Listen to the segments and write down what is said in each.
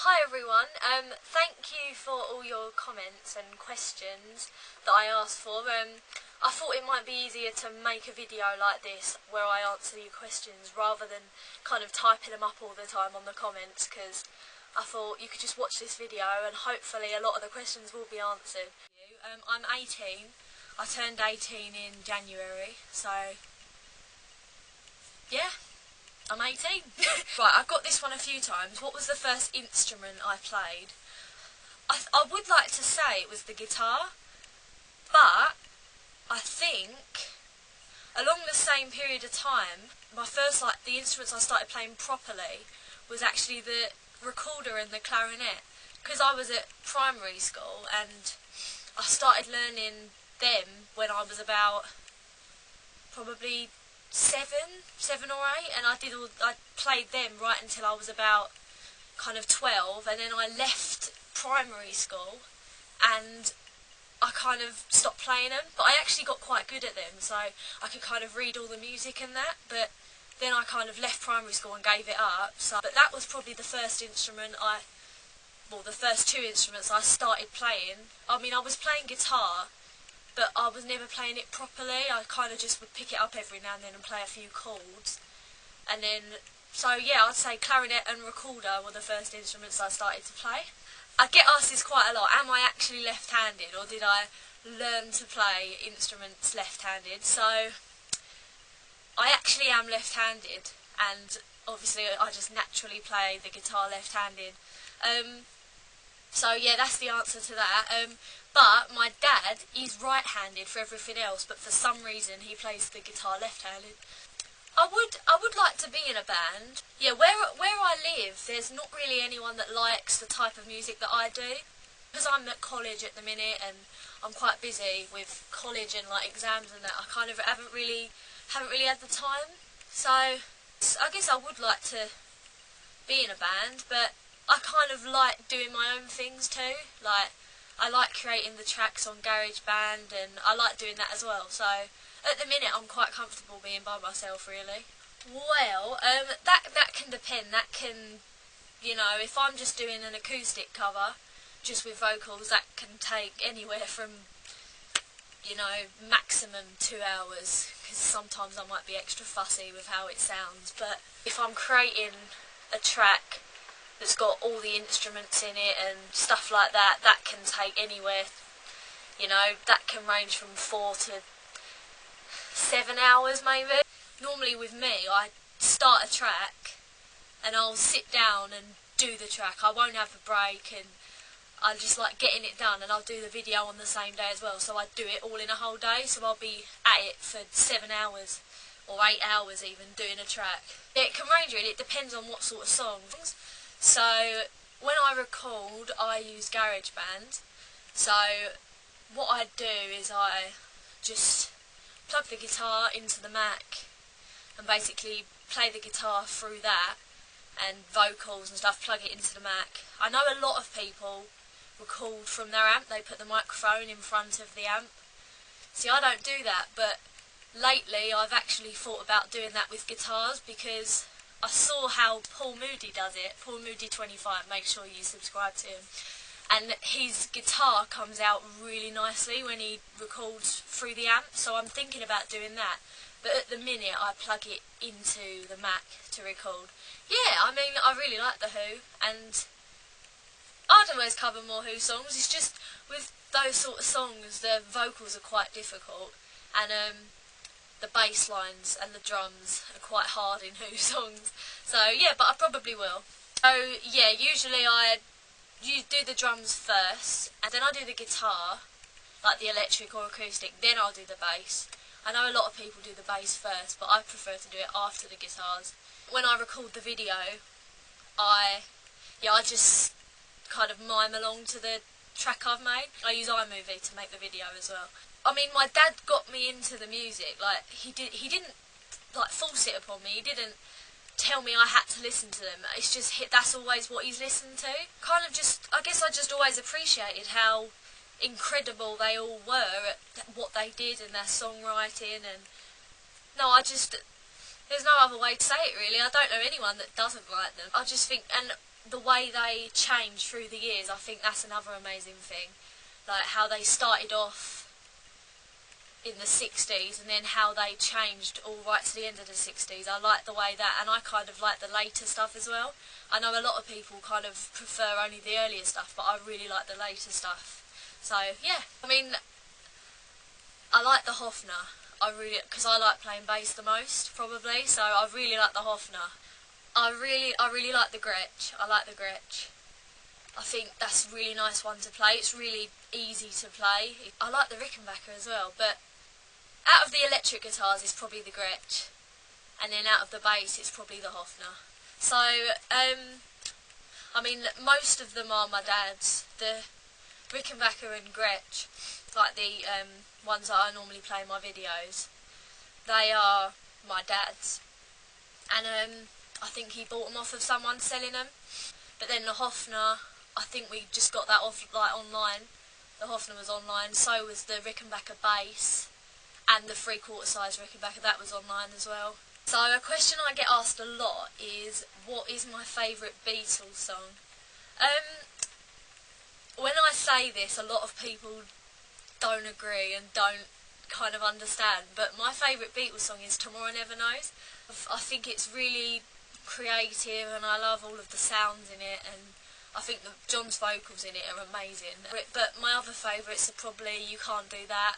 Hi everyone, thank you for all your comments and questions that I asked for. I thought it might be easier to make a video like this where I answer your questions rather than kind of typing them up all the time on the comments, because I thought you could just watch this video and hopefully a lot of the questions will be answered. I'm 18, I turned 18 in January, so yeah. I'm 18. Right, I've got this one a few times. What was the first instrument I played? I would like to say it was the guitar, but I think along the same period of time, my first, the instruments I started playing properly was actually the recorder and the clarinet, because I was at primary school and I started learning them when I was about probably seven or eight, and I played them right until I was about kind of 12, and then I left primary school and I kind of stopped playing them, but I actually got quite good at them, so I could kind of read all the music and that, but then I kind of left primary school and gave it up. But that was probably the first instrument the first two instruments I started playing. I mean, I was playing guitar, but I was never playing it properly. I kind of just would pick it up every now and then and play a few chords. And then, so yeah, I'd say clarinet and recorder were the first instruments I started to play. I get asked this quite a lot, am I actually left-handed, or did I learn to play instruments left-handed? So, I actually am left-handed, and obviously I just naturally play the guitar left-handed. So yeah, that's the answer to that. But my dad, he's right-handed for everything else, but for some reason he plays the guitar left-handed. I would like to be in a band. Yeah, where I live, there's not really anyone that likes the type of music that I do. Because I'm at college at the minute and I'm quite busy with college and exams and that, I kind of haven't really had the time. So I guess I would like to be in a band, but I kind of like doing my own things too. I like creating the tracks on GarageBand, and I like doing that as well. So at the minute I'm quite comfortable being by myself, really. Well, that can depend. That can, if I'm just doing an acoustic cover, just with vocals, that can take anywhere from, maximum 2 hours, because sometimes I might be extra fussy with how it sounds. But if I'm creating a track that's got all the instruments in it and stuff like that, that can take anywhere, that can range from 4 to 7 hours maybe. Normally with me, I start a track and I'll sit down and do the track. I won't have a break, and I just like getting it done, and I'll do the video on the same day as well, so I do it all in a whole day, so I'll be at it for 7 hours or 8 hours even doing a track. It can range really, it depends on what sort of songs. So when I record, I use GarageBand. So what I do is I just plug the guitar into the Mac and basically play the guitar through that, and vocals and stuff, plug it into the Mac. I know a lot of people record from their amp, they put the microphone in front of the amp. See, I don't do that, but lately I've actually thought about doing that with guitars, because I saw how Paul Moody does it. Paul Moody 25, make sure you subscribe to him. And his guitar comes out really nicely when he records through the amp, so I'm thinking about doing that. But at the minute I plug it into the Mac to record. Yeah, I mean, I really like The Who, and I'd always cover more Who songs. It's just with those sort of songs, the vocals are quite difficult, and the bass lines and the drums are quite hard in Who songs. So yeah, but I probably will. So yeah, usually you do the drums first, and then I do the guitar, like the electric or acoustic, then I'll do the bass. I know a lot of people do the bass first, but I prefer to do it after the guitars. When I record the video, I just kind of mime along to the track I've made. I use iMovie to make the video as well. I mean, my dad got me into the music. He didn't force it upon me. He didn't tell me I had to listen to them. It's just that's always what he's listened to. I guess I just always appreciated how incredible they all were at what they did and their songwriting, and there's no other way to say it really. I don't know anyone that doesn't like them. I just think, and the way they change through the years, I think that's another amazing thing. Like how they started off in the 60s and then how they changed all right to the end of the 60s. I like the way that, and I kind of like the later stuff as well. I know a lot of people kind of prefer only the earlier stuff, but I really like the later stuff. So yeah, I mean, I like the Hofner. Because I like playing bass the most, probably. So I really like the Hofner. I really like the Gretsch. I like the Gretsch. I think that's a really nice one to play. It's really easy to play. I like the Rickenbacker as well, but out of the electric guitars it's probably the Gretsch, and then out of the bass it's probably the Hofner. So, I mean, most of them are my dad's. The Rickenbacker and Gretsch, like the ones that I normally play in my videos, they are my dad's. And I think he bought them off of someone selling them. But then the Hofner, I think we just got that off like online. The Hofner was online, so was the Rickenbacker bass, and the 3/4 size Rickenbacker, that was online as well. So a question I get asked a lot is, what is my favourite Beatles song? When I say this, a lot of people don't agree and don't kind of understand, but my favourite Beatles song is Tomorrow Never Knows. I think it's really creative and I love all of the sounds in it, and I think John's vocals in it are amazing. But my other favourites are probably You Can't Do That.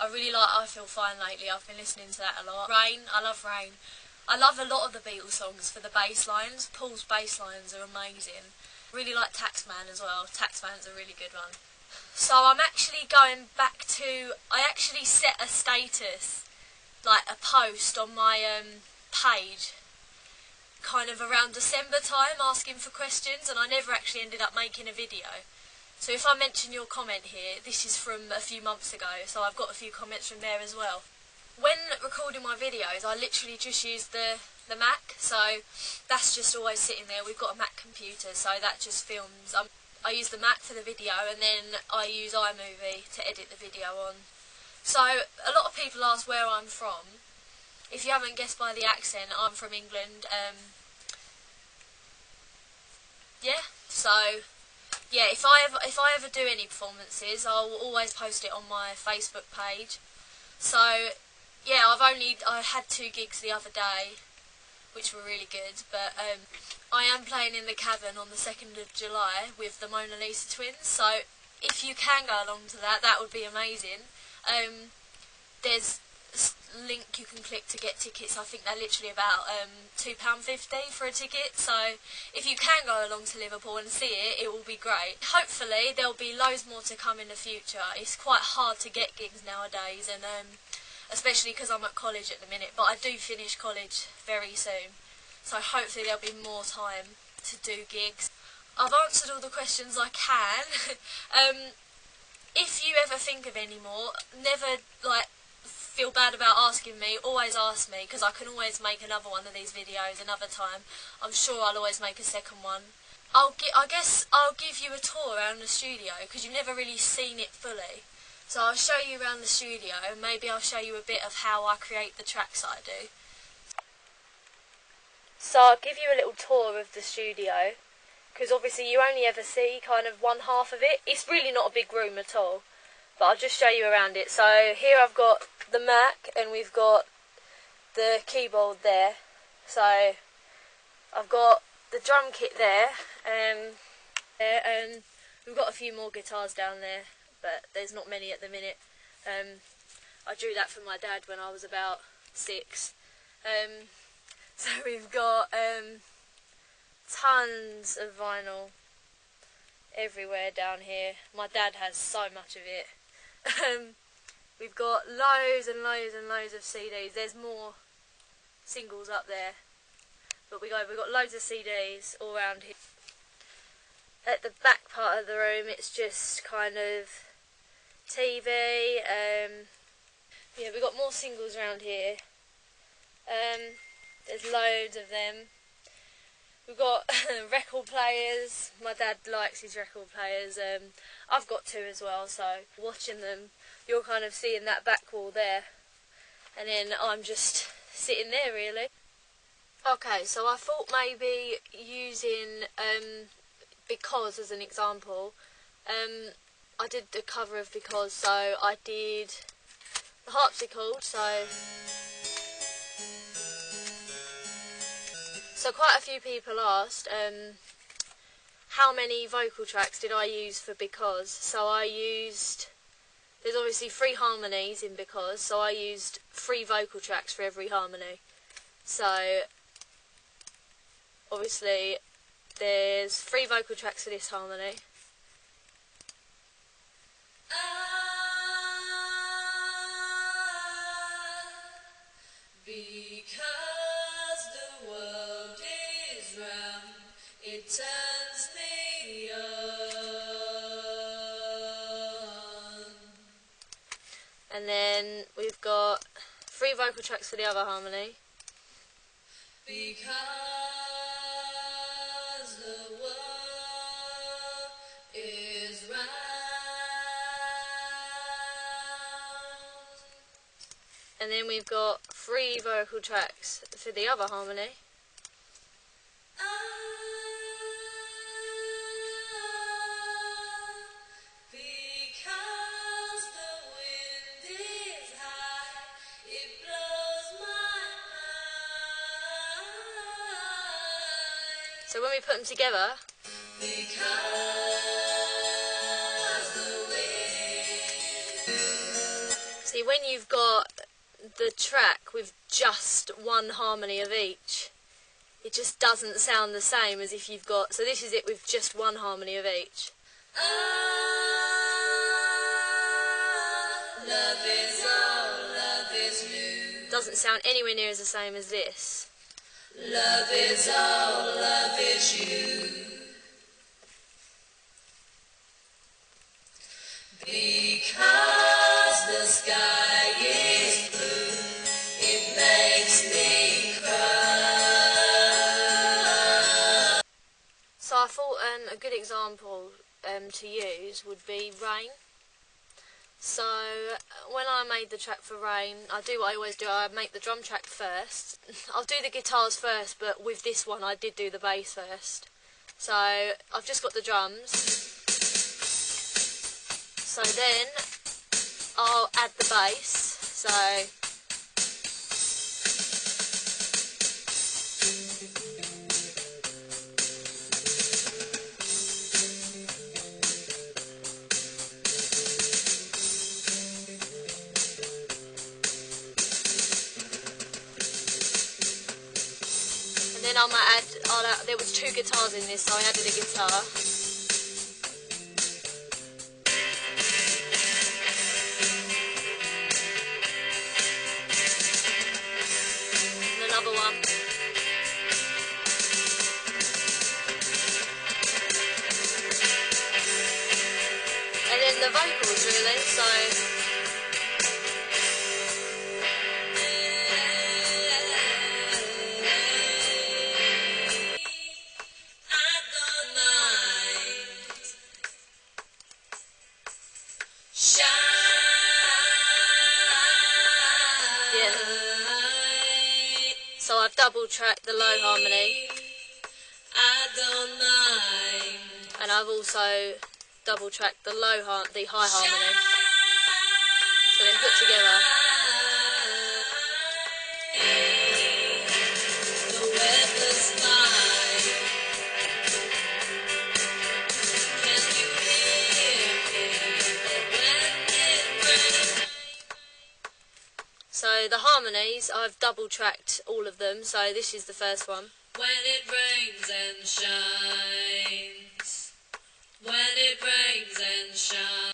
I really like I Feel Fine lately. I've been listening to that a lot. Rain, I love Rain. I love a lot of the Beatles songs for the bass lines. Paul's bass lines are amazing. Really like Taxman as well. Taxman's a really good one. So I'm actually going back to, I actually set a status, like a post on my page, kind of around December time, asking for questions, and I never actually ended up making a video. So if I mention your comment here, this is from a few months ago, so I've got a few comments from there as well. When recording my videos, I literally just use the Mac, so that's just always sitting there. We've got a Mac computer, so that just films. I use the Mac for the video, and then I use iMovie to edit the video on. So a lot of people ask where I'm from. If you haven't guessed by the accent, I'm from England. Yeah, so yeah, if I ever do any performances, I'll always post it on my Facebook page. So yeah, I had 2 gigs the other day, which were really good, but I am playing in the Cavern on the 2nd of July with the Mona Lisa Twins, so if you can go along to that, that would be amazing. There's a link you can click to get tickets. I think they're literally about £2.50 for a ticket, so if you can go along to Liverpool and see it, it will be great. Hopefully there'll be loads more to come in the future. It's quite hard to get gigs nowadays, and especially because I'm at college at the minute, but I do finish college very soon, so hopefully there'll be more time to do gigs. I've answered all the questions I can. If you ever think of any more, never feel bad about asking me. Always ask me, because I can always make another one of these videos another time. I'm sure I'll always make a second one. I guess I'll give you a tour around the studio, because you've never really seen it fully. So I'll show you around the studio, and maybe I'll show you a bit of how I create the tracks I do. So I'll give you a little tour of the studio, because obviously you only ever see kind of one half of it. It's really not a big room at all, but I'll just show you around it. So here I've got the Mac, and we've got the keyboard there. So I've got the drum kit there, and we've got a few more guitars down there, but there's not many at the minute. I drew that for my dad when I was about 6. So we've got tons of vinyl everywhere down here. My dad has so much of it. We've got loads and loads and loads of CDs. There's more singles up there, but we've got loads of CDs all around here. At the back part of the room, it's just kind of TV. Yeah, we've got more singles around here. There's loads of them. We've got record players. My dad likes his record players. I've got 2 as well, so watching them, you're kind of seeing that back wall there, and then I'm just sitting there really. Okay, so I thought maybe using Because as an example. I did the cover of Because, so I did the harpsichord, so quite a few people asked how many vocal tracks did I use for Because. So there's obviously 3 harmonies in Because, so I used 3 vocal tracks for every harmony. So obviously there's 3 vocal tracks for this harmony. Because the world is round, it turns me on. And then we've got 3 vocal tracks for the other harmony. Because the world is round. And then we've got 3 vocal tracks for the other harmony. Because the wind is high, it blows my mind. So when we put them together, because the wind. See, when you've got the track with just 1 harmony of each, it just doesn't sound the same as if you've got, so this is it with just 1 harmony of each. Love is all, love is new. Doesn't sound anywhere near as the same as this. Love is all, love is you. Because the sky is blue, it makes me cry. So I thought a good example to use would be Rain. So when I made the track for Rain, I do what I always do, I make the drum track first. I'll do the guitars first, but with this one I did do the bass first. So I've just got the drums. So then I'll add the bass. And then there was 2 guitars in this, so I added a guitar. Another one. And then the vocals really, so yeah. So I've double tracked the low harmony. I don't mind. And I've also double tracked the high harmony. So then put together. The weather's fine. Can you hear me when it rains? So the harmonies, I've double tracked all of them. So this is the first one. When it rains and shines. When it rains and shines.